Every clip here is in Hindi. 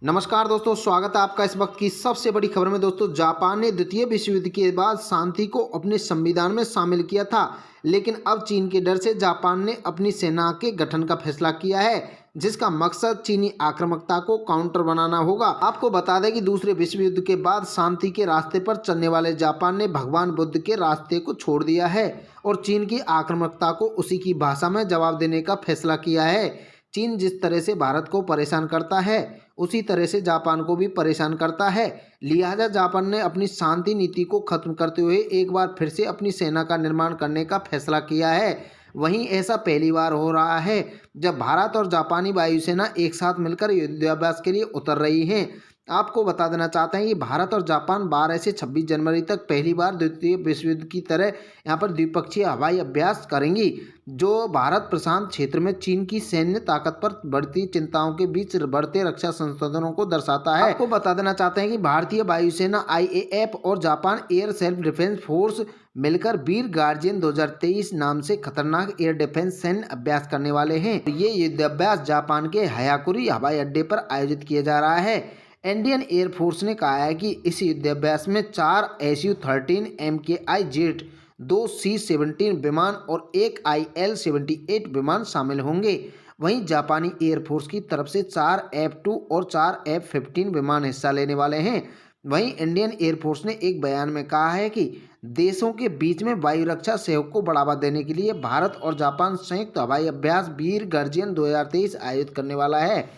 नमस्कार दोस्तों, स्वागत है आपका इस वक्त की सबसे बड़ी खबर में। दोस्तों, जापान ने द्वितीय विश्व युद्ध के बाद शांति को अपने संविधान में शामिल किया था, लेकिन अब चीन के डर से जापान ने अपनी सेना के गठन का फैसला किया है, जिसका मकसद चीनी आक्रामकता को काउंटर बनाना होगा। आपको बता दें कि दूसरे विश्व युद्ध के बाद शांति के रास्ते पर चलने वाले जापान ने भगवान बुद्ध के रास्ते को छोड़ दिया है और चीन की आक्रामकता को उसी की भाषा में जवाब देने का फैसला किया है। चीन जिस तरह से भारत को परेशान करता है, उसी तरह से जापान को भी परेशान करता है। लिहाजा जापान ने अपनी शांति नीति को खत्म करते हुए एक बार फिर से अपनी सेना का निर्माण करने का फैसला किया है। वहीं ऐसा पहली बार हो रहा है जब भारत और जापानी वायुसेना एक साथ मिलकर युद्धाभ्यास के लिए उतर रही हैं। आपको बता देना चाहते हैं कि भारत और जापान 12 से 26 जनवरी तक पहली बार द्वितीय विश्व युद्ध की तरह यहाँ पर द्विपक्षीय हवाई अभ्यास करेंगी, जो भारत प्रशांत क्षेत्र में चीन की सैन्य ताकत पर बढ़ती चिंताओं के बीच बढ़ते रक्षा संसाधनों को दर्शाता है। आपको बता देना चाहते हैं कि भारतीय वायुसेना IAF और Japan air self defence force मिलकर वीर गार्जियन 2023 नाम से खतरनाक एयर डिफेंस सैन्य अभ्यास करने वाले हैं। ये युद्धाभ्यास जापान के हायाकुरी हवाई अड्डे पर आयोजित किया जा रहा है। इंडियन एयरफोर्स ने कहा है कि इस युद्धाभ्यास में 4 SU-13 MKI जेट, 2 C-17 विमान और एक IL-78 विमान शामिल होंगे। वहीं जापानी एयरफोर्स की तरफ से 4 F-2 और 4 F-15 विमान हिस्सा लेने वाले हैं। वहीं इंडियन एयरफोर्स ने एक बयान में कहा है कि देशों के बीच में वायु रक्षा सहयोग को बढ़ावा देने के लिए भारत और जापान संयुक्त हवाई अभ्यास वीर गार्जियन 2023 आयोजित करने वाला है।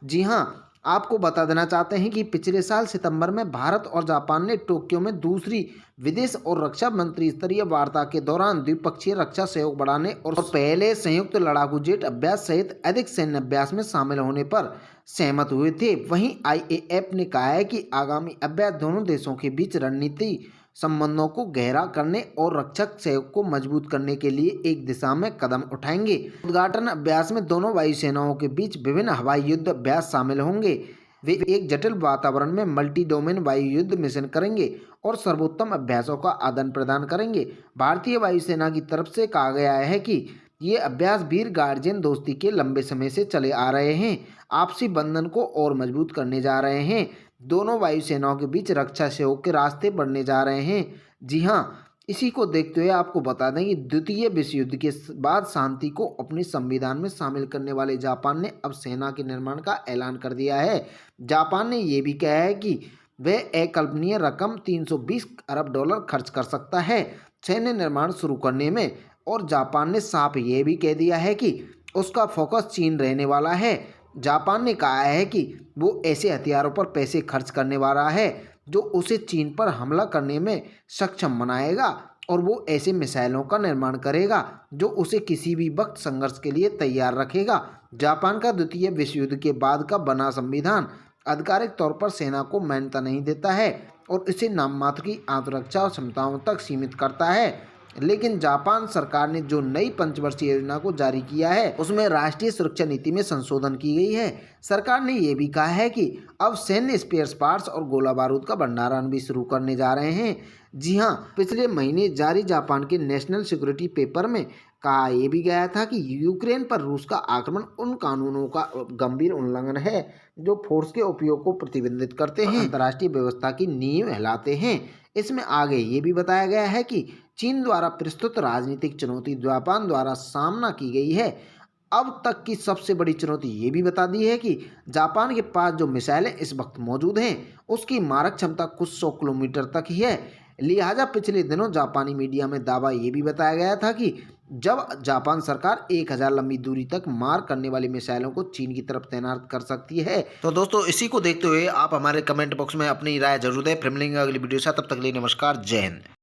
जी हां, आपको बता देना चाहते हैं कि पिछले साल सितंबर में भारत और जापान ने टोक्यो में दूसरी विदेश और रक्षा मंत्री स्तरीय वार्ता के दौरान द्विपक्षीय रक्षा सहयोग बढ़ाने और पहले संयुक्त लड़ाकू जेट अभ्यास सहित अधिक सैन्य अभ्यास में शामिल होने पर सहमत हुए थे। वहीं IAF ने कहा है कि आगामी अभ्यास दोनों देशों के बीच रणनीति संबंधों को गहरा करने और रक्षक सहयोग को मजबूत करने के लिए एक दिशा में कदम उठाएंगे। उद्घाटन अभ्यास में दोनों वायुसेनाओं के बीच विभिन्न हवाई युद्ध अभ्यास शामिल होंगे। वे एक जटिल वातावरण में मल्टी डोमेन वायु युद्ध मिशन करेंगे और सर्वोत्तम अभ्यासों का आदान प्रदान करेंगे। भारतीय वायुसेना की तरफ से कहा गया है कि ये अभ्यास वीर गार्जियन दोस्ती के लंबे समय से चले आ रहे हैं, आपसी बंधन को और मजबूत करने जा रहे हैं। दोनों वायुसेनाओं के बीच रक्षा सहयोग के रास्ते बढ़ने जा रहे हैं। जी हाँ, इसी को देखते हुए आपको बता दें कि द्वितीय विश्व युद्ध के बाद शांति को अपने संविधान में शामिल करने वाले जापान ने अब सेना के निर्माण का ऐलान कर दिया है। जापान ने यह भी कहा है कि वह अकल्पनीय रकम $320 अरब खर्च कर सकता है सैन्य निर्माण शुरू करने में, और जापान ने साफ ये भी कह दिया है कि उसका फोकस चीन रहने वाला है। जापान ने कहा है कि वो ऐसे हथियारों पर पैसे खर्च करने वाला है जो उसे चीन पर हमला करने में सक्षम बनाएगा, और वो ऐसे मिसाइलों का निर्माण करेगा जो उसे किसी भी वक्त संघर्ष के लिए तैयार रखेगा। जापान का द्वितीय विश्व युद्ध के बाद का बना संविधान आधिकारिक तौर पर सेना को मान्यता नहीं देता है और इसे नाम मात्र की आत्मरक्षा क्षमताओं तक सीमित करता है। लेकिन जापान सरकार ने जो नई पंचवर्षीय योजना को जारी किया है, उसमें राष्ट्रीय सुरक्षा नीति में संशोधन की गई है। सरकार ने यह भी कहा है कि अब सैन्य स्पेयर पार्ट्स और गोला बारूद का भंडारण भी शुरू करने जा रहे हैं। जी हाँ, पिछले महीने जारी जापान के नेशनल सिक्योरिटी पेपर में कहा यह भी गया था कि यूक्रेन पर रूस का आक्रमण उन कानूनों का गंभीर उल्लंघन है जो फोर्स के उपयोग को प्रतिबंधित करते हैं, अंतर्राष्ट्रीय व्यवस्था की नींव हिलाते हैं। इसमें आगे ये भी बताया गया है कि चीन द्वारा प्रस्तुत राजनीतिक चुनौती जापान द्वारा सामना की गई है। अब तक की सबसे बड़ी चुनौती ये भी बता दी है कि जापान के पास जो मिसाइलें इस वक्त मौजूद हैं, उसकी मारक क्षमता कुछ 100 किलोमीटर तक ही है। लिहाजा पिछले दिनों जापानी मीडिया में दावा ये भी बताया गया था कि जब जापान सरकार 1000 लंबी दूरी तक मार करने वाली मिसाइलों को चीन की तरफ तैनात कर सकती है। तो दोस्तों, इसी को देखते हुए आप हमारे कमेंट बॉक्स में अपनी राय जरूर दें। फिर मिलेंगे अगली वीडियो से, तब तक के लिए नमस्कार, जय हिंद।